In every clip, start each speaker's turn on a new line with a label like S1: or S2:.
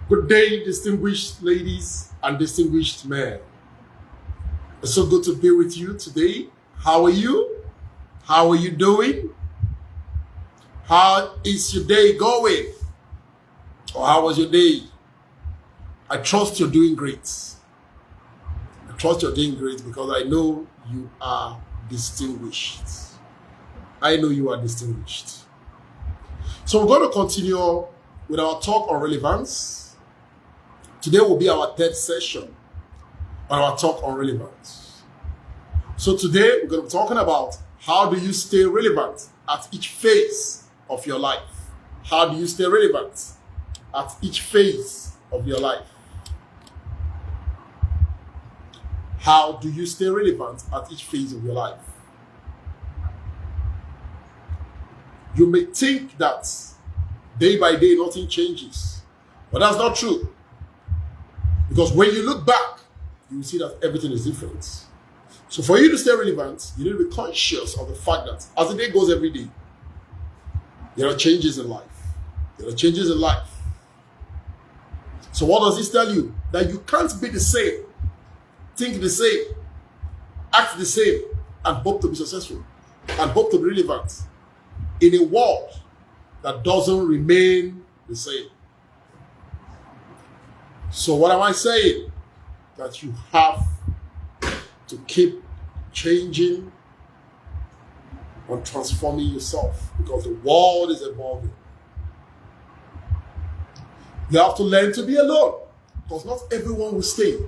S1: Good day, distinguished ladies and distinguished men. It's so good to be with you today. How are you? How are you doing? How is your day going? Or how was your day? I trust you're doing great. I trust you're doing great because I know you are distinguished. I know you are distinguished. So we're going to continue with our talk on relevance. Today will be our third session on our talk on relevance. So today we're going to be talking about how do you stay relevant at each phase of your life. How do you stay relevant at each phase of your life? How do you stay relevant at each phase of your life? You may think that day by day nothing changes, but that's not true. Because when you look back, you will see that everything is different. So for you to stay relevant, you need to be conscious of the fact that as the day goes every day, there are changes in life. There are changes in life. So what does this tell you? That you can't be the same, think the same, act the same, and hope to be successful, and hope to be relevant in a world that doesn't remain the same. So what am I saying? That you have to keep changing and transforming yourself because the world is evolving. You have to learn to be alone because not everyone will stay.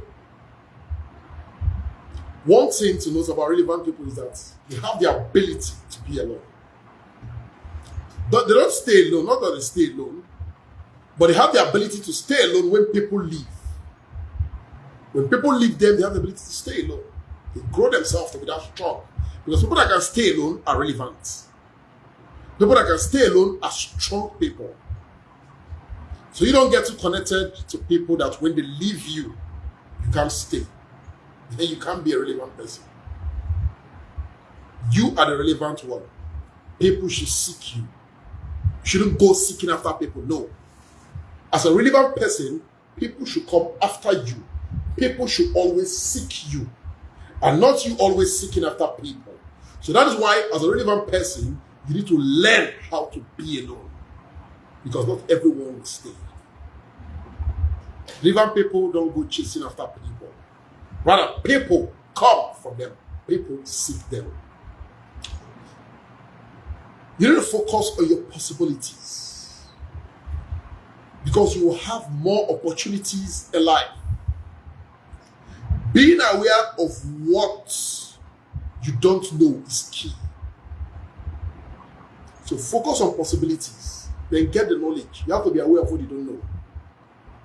S1: One thing to note about relevant people is that they have the ability to be alone. But they don't stay alone, not that they stay alone, but they have the ability to stay alone when people leave. When people leave them, they have the ability to stay alone. They grow themselves to be that strong. Because people that can stay alone are relevant. People that can stay alone are strong people. So you don't get too connected to people that when they leave you, you can't stay. Then you can't be a relevant person. You are the relevant one. People should seek you. You shouldn't go seeking after people. No. As a relevant person, people should come after you. People should always seek you. And not you always seeking after people. So that is why, as a relevant person, you need to learn how to be alone. Because not everyone will stay. Relevant people don't go chasing after people. Rather, people come for them. People seek them. You need to focus on your possibilities. Because you will have more opportunities in life. Being aware of what you don't know is key. So focus on possibilities. Then get the knowledge. You have to be aware of what you don't know.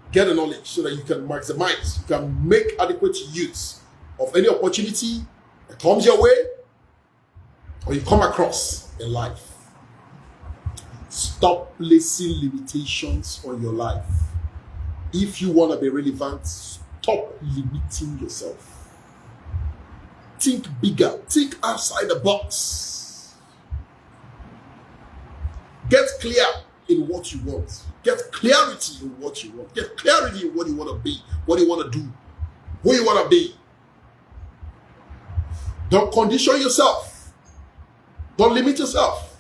S1: Get the knowledge so that you can maximize, you can make adequate use of any opportunity that comes your way or you come across in life. Stop placing limitations on your life. If you want to be relevant, stop limiting yourself. Think bigger. Think outside the box. Get clear in what you want. Get clarity in what you want. Get clarity in what you want to be, what you want to do, who you want to be. Don't condition yourself. Don't limit yourself.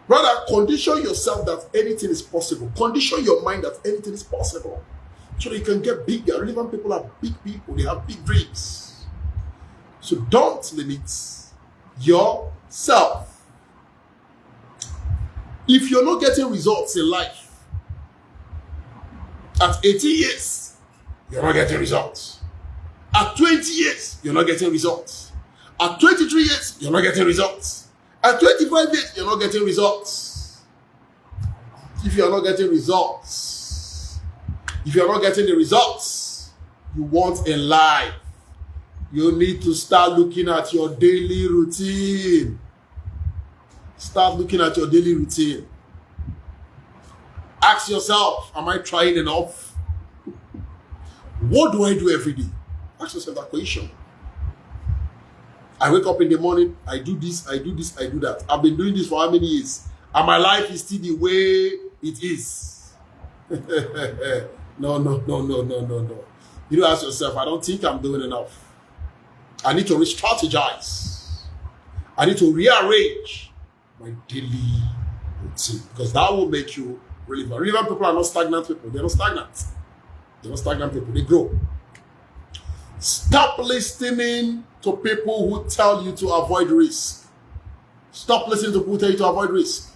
S1: Rather, condition yourself that anything is possible. Condition your mind that anything is possible. So that you can get bigger. Relevant people are big people. They have big dreams. So don't limit yourself. If you're not getting results in life, at 18 years, you're not getting results. At 20 years, you're not getting results. At 23 years, you're not getting results. At 25 years, you're not getting results. If you're not getting results, if you're not getting the results you want in life, you need to start looking at your daily routine. Start looking at your daily routine. Ask yourself, am I trying enough? What do I do every day? Ask yourself that question. I wake up in the morning, I do this, I do this, I do that. I've been doing this for how many years? And my life is still the way it is. No, no, no, no, no, no, no. You ask yourself, I don't think I'm doing enough. I need to re-strategize. I need to rearrange my daily routine because that will make you relevant. Relevant people are not stagnant people. They're not stagnant. They're not stagnant people. They grow. Stop listening to people who tell you to avoid risk. Stop listening to people who tell you to avoid risk.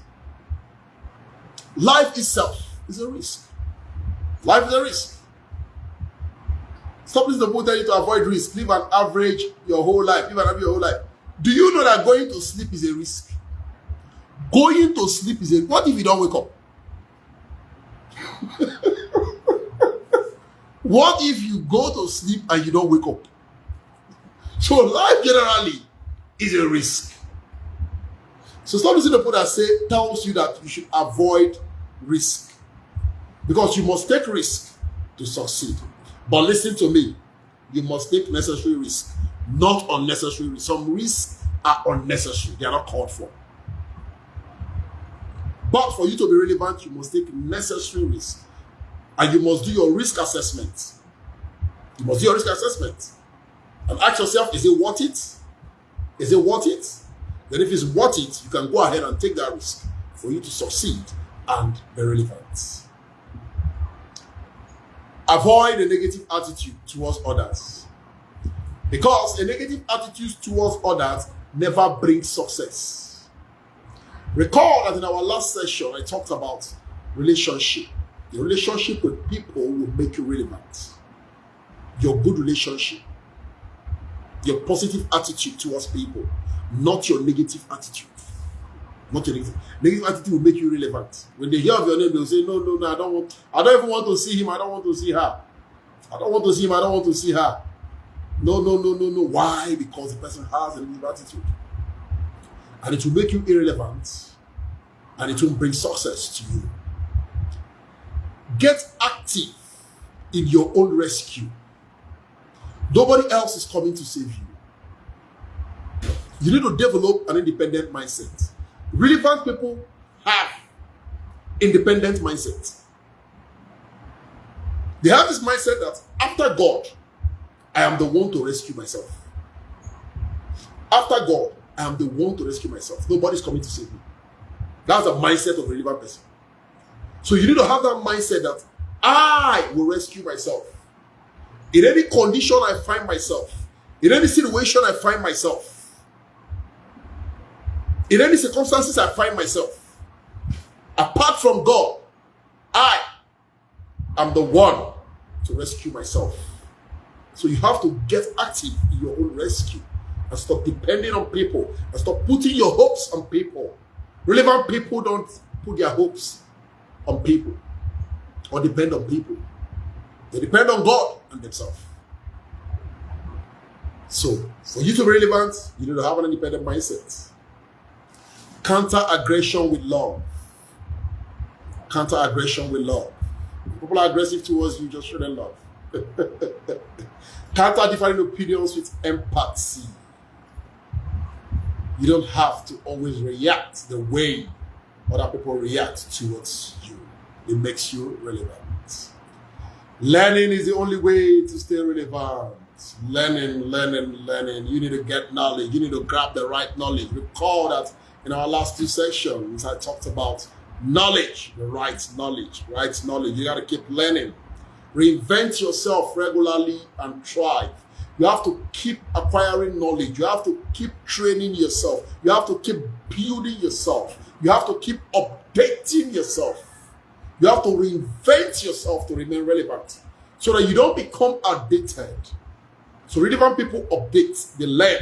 S1: Life itself is a risk. Life is a risk. Stop listening to people who tell you to avoid risk. Live an average your whole life. Live an average your whole life. Do you know that going to sleep is a risk? Going to sleep is a... What if you don't wake up? What if you go to sleep and you don't wake up? So life generally is a risk. So stop listening to people that tells you that you should avoid risk. Because you must take risk to succeed. But listen to me. You must take necessary risk, not unnecessary risk. Some risks are unnecessary. They are not called for. But for you to be relevant, you must take necessary risk. And you must do your risk assessment. You must do your risk assessment. And ask yourself, is it worth it? Is it worth it? Then if it's worth it, you can go ahead and take that risk for you to succeed and be relevant. Avoid a negative attitude towards others. Because a negative attitude towards others never brings success. Recall that in our last session, I talked about relationship. The relationship with people will make you relevant. Your good relationship. Your positive attitude towards people. Not your negative attitude. Not your negative. Negative attitude will make you relevant. When they hear of your name, they'll say, no, I don't even want to see him. I don't want to see her. I don't want to see him. I don't want to see her. No. Why? Because the person has a negative attitude. And it will make you irrelevant. And it will bring success to you. Get active in your own rescue. Nobody else is coming to save you. You need to develop an independent mindset. Relevant people have independent mindset. They have this mindset that after God, I am the one to rescue myself. After God, I am the one to rescue myself. Nobody's coming to save me. That's the mindset of a relevant person. So you need to have that mindset that I will rescue myself. In any condition I find myself, in any situation I find myself, in any circumstances I find myself, apart from God, I am the one to rescue myself. So you have to get active in your own rescue and stop depending on people and stop putting your hopes on people. Relevant people don't put their hopes on people or depend on people. They depend on God and themselves. So, for you to be relevant, you need to have an independent mindset. Counter aggression with love. Counter aggression with love. If people are aggressive towards you, just show them love. Counter different opinions with empathy. You don't have to always react the way other people react towards you. It makes you relevant. Learning is the only way to stay relevant. Learning. You need to get knowledge. You need to grab the right knowledge. Recall that in our last two sessions, I talked about knowledge, the right knowledge. You got to keep learning. Reinvent yourself regularly and thrive. You have to keep acquiring knowledge. You have to keep training yourself. You have to keep building yourself. You have to keep updating yourself. You have to reinvent yourself to remain relevant so that you don't become outdated. So relevant people update, they learn,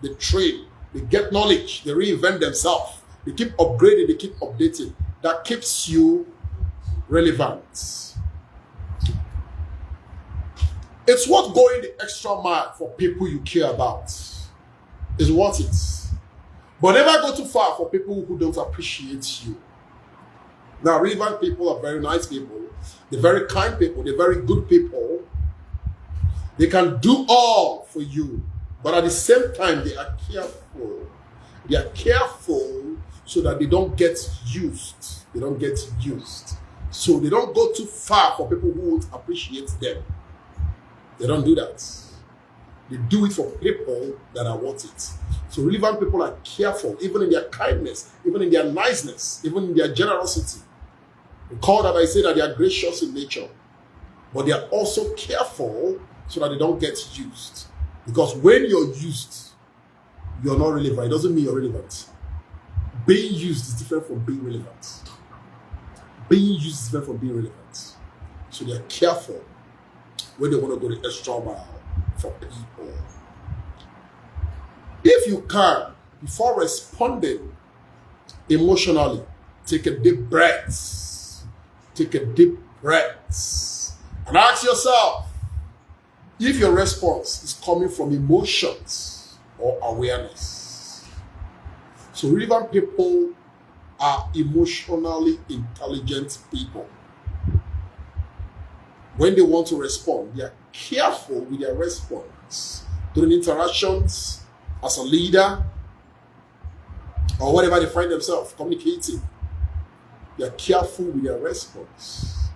S1: they train, they get knowledge, they reinvent themselves, they keep upgrading, they keep updating. That keeps you relevant. It's worth going the extra mile for people you care about. It's worth it. But never go too far for people who don't appreciate you. Now, relevant people are very nice people. They're very kind people. They're very good people. They can do all for you. But at the same time, they are careful. They are careful so that they don't get used. They don't get used. So they don't go too far for people who won't appreciate them. They don't do that. They do it for people that are worth it. So relevant people are careful, even in their kindness, even in their niceness, even in their generosity. Recall that I say that they are gracious in nature, but they are also careful so that they don't get used. Because when you're used, you're not relevant. It doesn't mean you're relevant. Being used is different from being relevant. Being used is different from being relevant. So they're careful when they want to go the extra mile for people. If you can, before responding emotionally, take a deep breath. Take a deep breath. And ask yourself if your response is coming from emotions or awareness. So relevant people are emotionally intelligent people. When they want to respond, they are careful with their response. During interactions, as a leader, or whatever they find themselves communicating, they are careful with their response.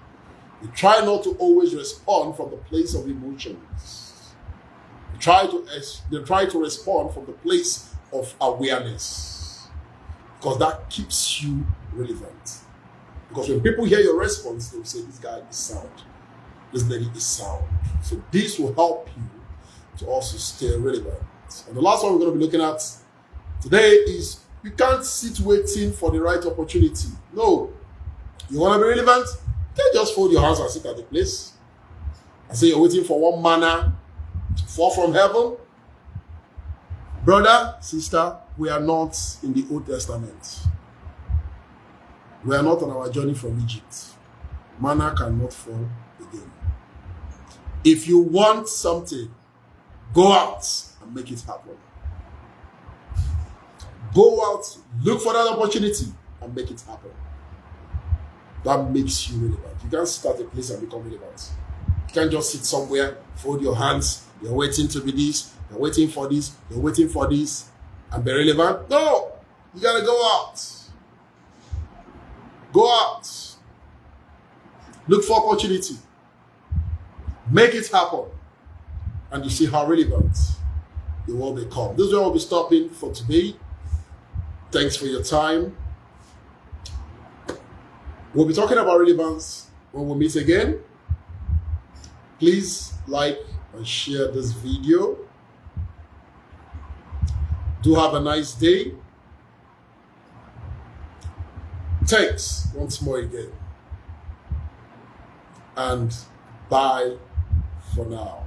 S1: They try not to always respond from the place of emotions. They try to respond from the place of awareness, because that keeps you relevant. Because when people hear your response, they will say, this guy is sound. This lady is sound. So this will help you to also stay relevant. And the last one we're going to be looking at today is you can't sit waiting for the right opportunity. No. You want to be relevant? Can't just fold your hands and sit at the place and say you're waiting for one manna to fall from heaven. Brother, sister, we are not in the Old Testament. We are not on our journey from Egypt. Manna cannot fall again. If you want something, go out and make it happen. Go out, look for that opportunity and make it happen. That makes you relevant. You can't sit at a place and become relevant. You can't just sit somewhere, fold your hands, you're waiting to be this, you're waiting for this, you're waiting for this, and be relevant. No! You gotta go out. Go out. Look for opportunity. Make it happen. And you see how relevant you will become. This is where we'll be stopping for today. Thanks for your time. We'll be talking about relevance when we meet again. Please like and share this video. Do have a nice day. Thanks once more again. And bye for now.